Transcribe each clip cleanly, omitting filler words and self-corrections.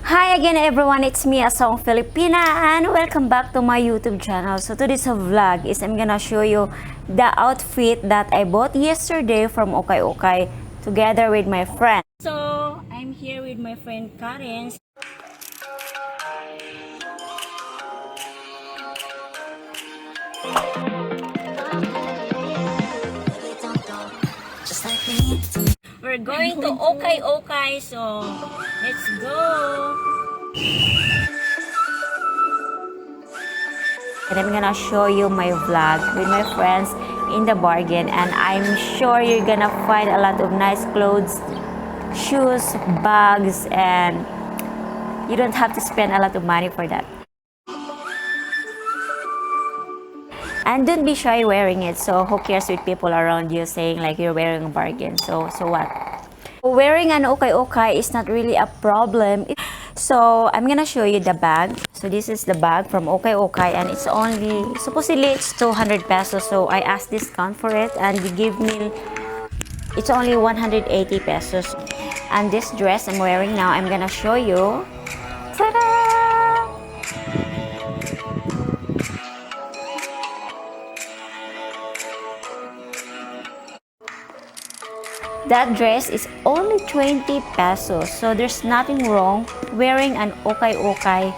Hi again everyone, it's me Asawang Filipina and welcome back to my YouTube channel. So today's vlog is I'm gonna show you the outfit that I bought yesterday from UKAY-UKAY together with my friend. So I'm here with my friend Karen. We're going to UKAY-UKAY, so let's go! And I'm gonna show you my vlog with my friends in the bargain, and I'm sure you're gonna find a lot of nice clothes, shoes, bags, and you don't have to spend a lot of money for that. And don't be shy wearing it. So who cares with people around you saying like you're wearing a bargain? So what? Wearing an UKAY-UKAY is not really a problem. So I'm gonna show you the bag. So this is the bag from UKAY-UKAY, and it's only supposedly it's 200 pesos. So I asked discount for it, and they give me it's only 180 pesos. And this dress I'm wearing now, I'm gonna show you. Ta-da! That dress is only 20 pesos, so there's nothing wrong wearing an UKAY-UKAY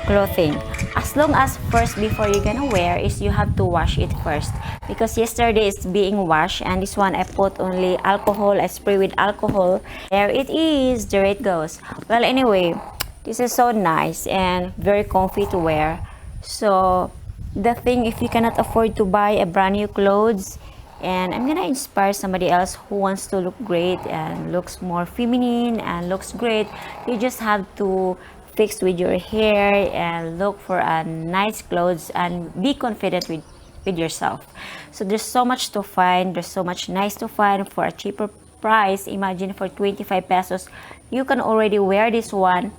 clothing. As long as first before you're gonna wear is you have to wash it first. Because yesterday it's being washed, and this one I put only alcohol, I spray with alcohol. There it is, there it goes. Well anyway, this is so nice and very comfy to wear. So the thing, if you cannot afford to buy a brand new clothes, and I'm gonna inspire somebody else who wants to look great and looks more feminine and looks great, you just have to fix with your hair and look for a nice clothes and be confident with yourself. So there's so much to find, there's so much nice to find for a cheaper price. Imagine for 25 pesos you can already wear this one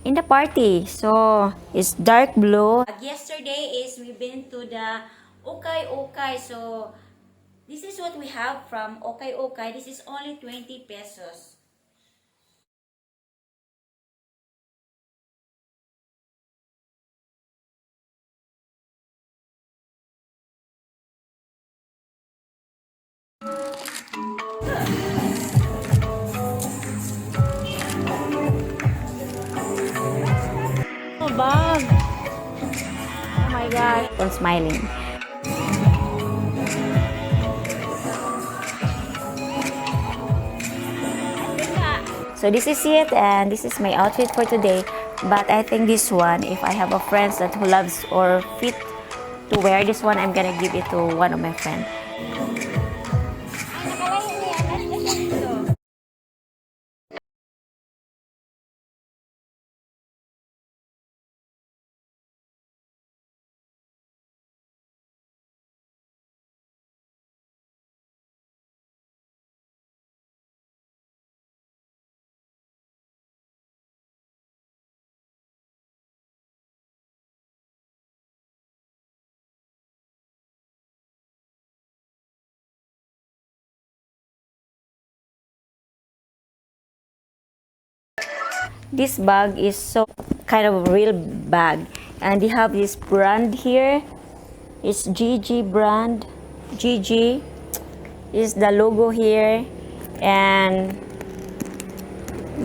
in the party. So it's dark blue. Yesterday is we've been to the UKAY-UKAY, so this is what we have from UKAY-UKAY. This is only 20 pesos. Oh, bag! Oh my God! I'm smiling. So this is it, and this is my outfit for today. But I think this one, if I have a friend that who loves or fit to wear this one, I'm gonna give it to one of my friends. This bag is so kind of a real bag, and they have this brand here. It's GG brand. GG is the logo here, and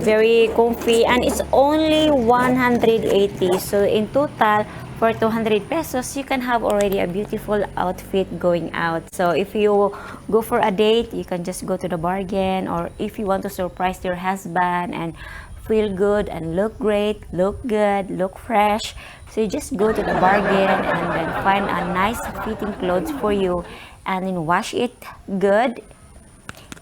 very comfy, and it's only 180. So in total, for 200 pesos you can have already a beautiful outfit going out. So if you go for a date, you can just go to the bargain, or if you want to surprise your husband and feel good and look great, look good, look fresh, so you just go to the bargain and then find a nice fitting clothes for you, and then wash it good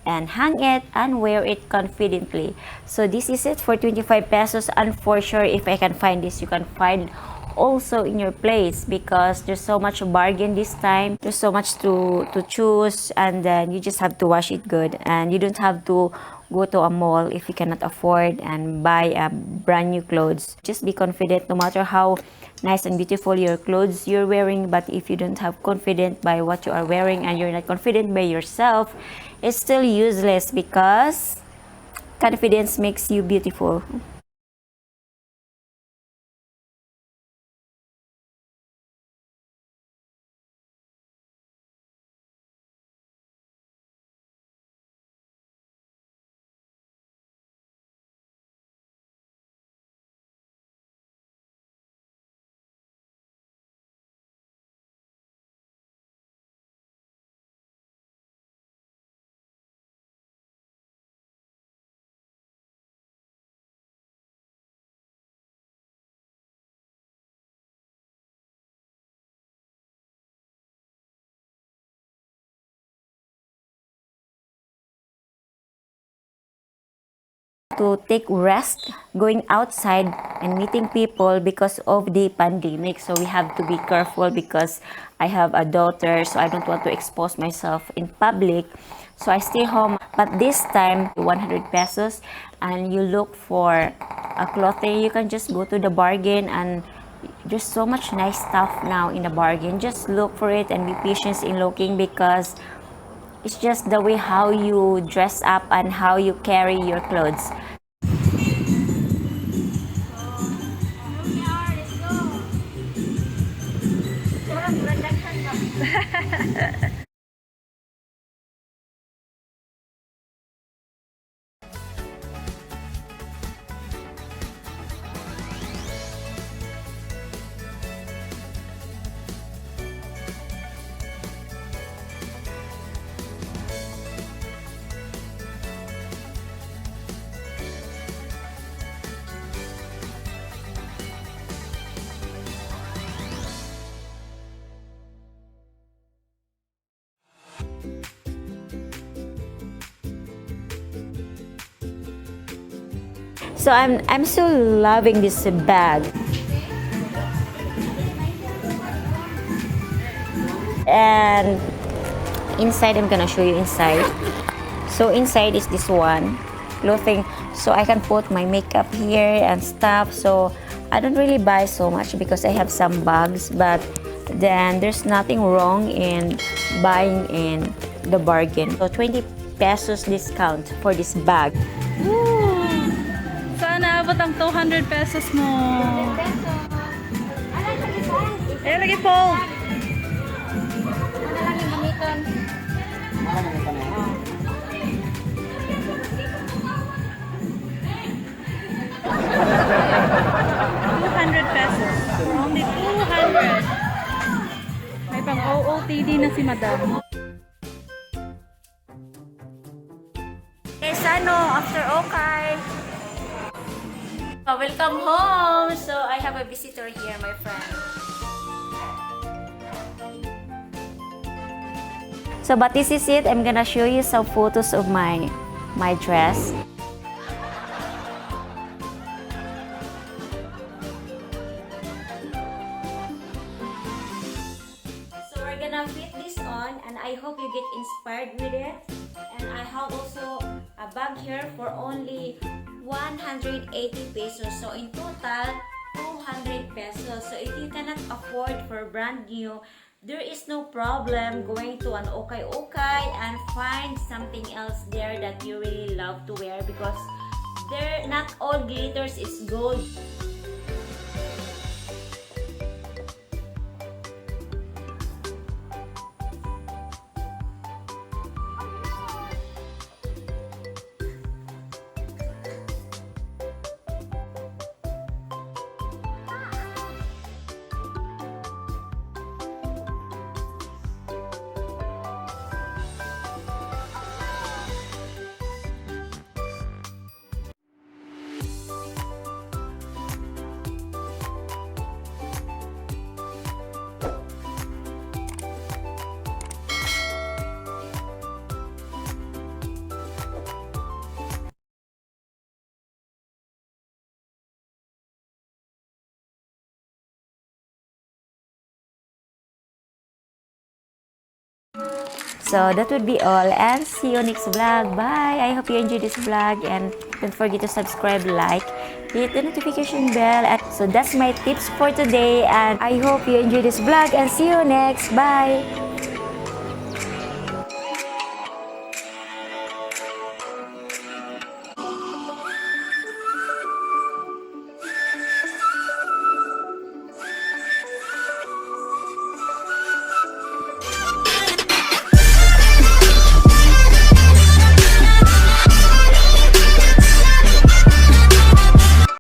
and hang it and wear it confidently. So this is it for 25 pesos, and for sure if I can find this, you can find also in your place, because there's so much bargain this time. There's so much to choose, and then you just have to wash it good, and you don't have to go to a mall if you cannot afford and buy a brand new clothes. Just be confident no matter how nice and beautiful your clothes you're wearing, but if you don't have confidence by what you are wearing and you're not confident by yourself, it's still useless, because confidence makes you beautiful. to take rest going outside and meeting people because of the pandemic. So we have to be careful because I have a daughter, so I don't want to expose myself in public. So I stay home. But this time, 100 pesos, and you look for a clothing, you can just go to the bargain, and there's so much nice stuff now in the bargain. Just look for it and be patient in looking, because it's just the way how you dress up and how you carry your clothes. So I'm still loving this bag. And inside, I'm gonna show you inside. So inside is this one clothing, so I can put my makeup here and stuff. So I don't really buy so much because I have some bags, but then there's nothing wrong in buying in the bargain. So 20 pesos discount for this bag. Woo! Sana abot ang 200 pesos mo. Eh, lagi po. $200. Only 200. May pang OOTD na si madam. Okay, Sano, after Okay. Welcome home! So, I have a visitor here, my friend. So, but this is it. I'm gonna show you some photos of my dress. So, we're gonna fit this on, and I hope you get inspired with it. And I have also a bag here for only 180 pesos. So in total, 200 pesos. So if you cannot afford for brand new, there is no problem going to an UKAY-UKAY and find something else there that you really love to wear, because there not all glitters is gold. So that would be all, and see you next vlog. Bye! I hope you enjoyed this vlog, and don't forget to subscribe, like, hit the notification bell. And so that's my tips for today, and I hope you enjoyed this vlog, and see you next. Bye!